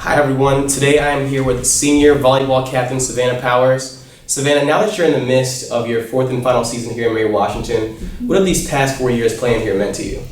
Hi everyone, today I am here with senior volleyball captain Savannah Powers. Savannah, now that you're in the midst of your fourth and final season here in Mary Washington, what have these past 4 years playing here meant to you?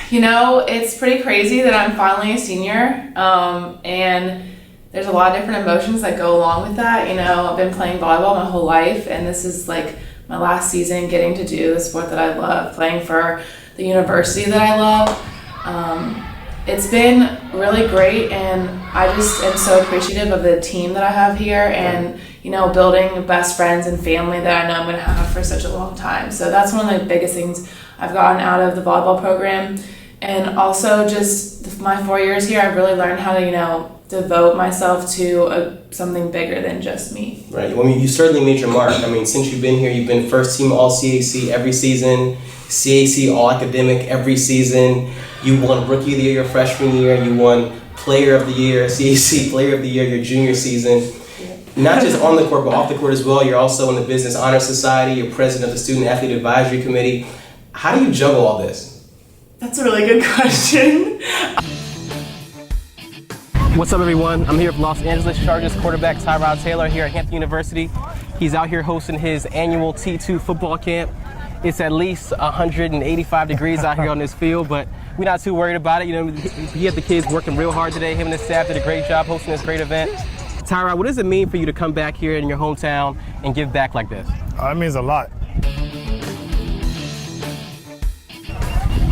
You know, it's pretty crazy that I'm finally a senior, and there's a lot of different emotions that go along with that. You know, I've been playing volleyball my whole life, and this is like my last season getting to do the sport that I love, playing for the university that I love. It's been really great, and I just am so appreciative of the team that I have here and, you know, building best friends and family that I know I'm going to have for such a long time. So that's one of the biggest things I've gotten out of the volleyball program. And also just my 4 years here, I've really learned how to, you know, devote myself to something bigger than just me. Right. Well, I mean, you certainly made your mark. I mean, since you've been here, you've been first team All-CAC every season, CAC All-Academic every season. You won Rookie of the Year your freshman year. You won Player of the Year, CAC Player of the Year your junior season. Not just on the court, but off the court as well. You're also in the Business Honor Society. You're president of the Student Athlete Advisory Committee. How do you juggle all this? That's a really good question. What's up, everyone? I'm here with Los Angeles Chargers quarterback Tyrod Taylor here at Hampton University. He's out here hosting his annual T2 football camp. It's at least 185 degrees out here on this field, but we're not too worried about it. You know, he had the kids working real hard today. Him and his staff did a great job hosting this great event. Tyrod, what does it mean for you to come back here in your hometown and give back like this? It means a lot.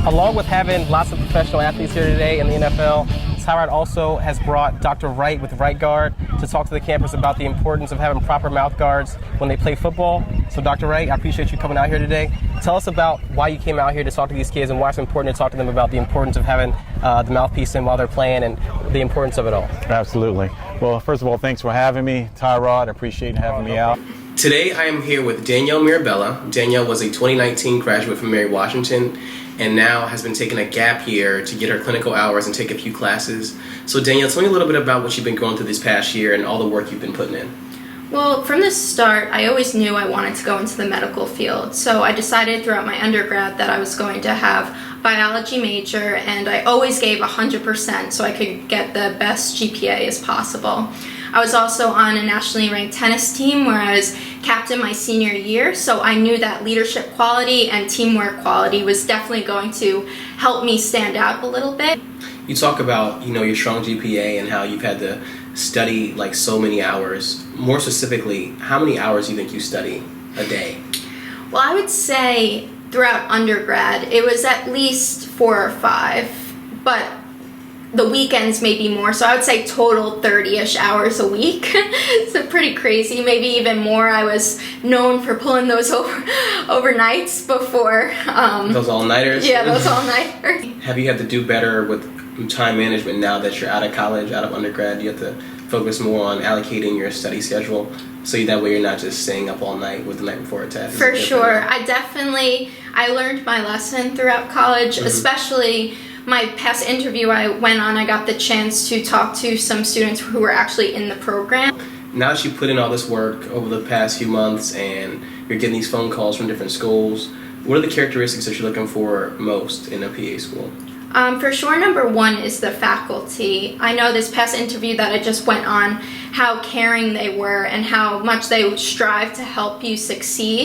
Along with having lots of professional athletes here today in the NFL, Tyrod also has brought Dr. Wright with Right Guard to talk to the campus about the importance of having proper mouth guards when they play football. So Dr. Wright, I appreciate you coming out here today. Tell us about why you came out here to talk to these kids and why it's important to talk to them about the importance of having the mouthpiece in while they're playing and the importance of it all. Absolutely. Well, first of all, thanks for having me, Tyrod. I appreciate having me out. Today I am here with Danielle Mirabella. Danielle was a 2019 graduate from Mary Washington and now has been taking a gap year to get her clinical hours and take a few classes. So Danielle, tell me a little bit about what you've been going through this past year and all the work you've been putting in. Well, from the start, I always knew I wanted to go into the medical field. So I decided throughout my undergrad that I was going to have biology major, and I always gave 100% so I could get the best GPA as possible. I was also on a nationally ranked tennis team where I was captain my senior year, so I knew that leadership quality and teamwork quality was definitely going to help me stand out a little bit. You talk about, you know, your strong GPA and how you've had to study like so many hours. More specifically, how many hours do you think you study a day? Well, I would say throughout undergrad, it was at least 4 or 5, but the weekends maybe more, so I would say total 30-ish hours a week. So pretty crazy, maybe even more. I was known for pulling those overnights before. Those all-nighters? Yeah, those all-nighters. Have you had to do better with time management now that you're out of college, out of undergrad? You have to focus more on allocating your study schedule so that way you're not just staying up all night with the night before a test? For sure. I learned my lesson throughout college, especially my past interview I went on, I got the chance to talk to some students who were actually in the program. Now that you put in all this work over the past few months and you're getting these phone calls from different schools, what are the characteristics that you're looking for most in a PA school? For sure, number one is the faculty. I know this past interview that I just went on, how caring they were and how much they strive to help you succeed.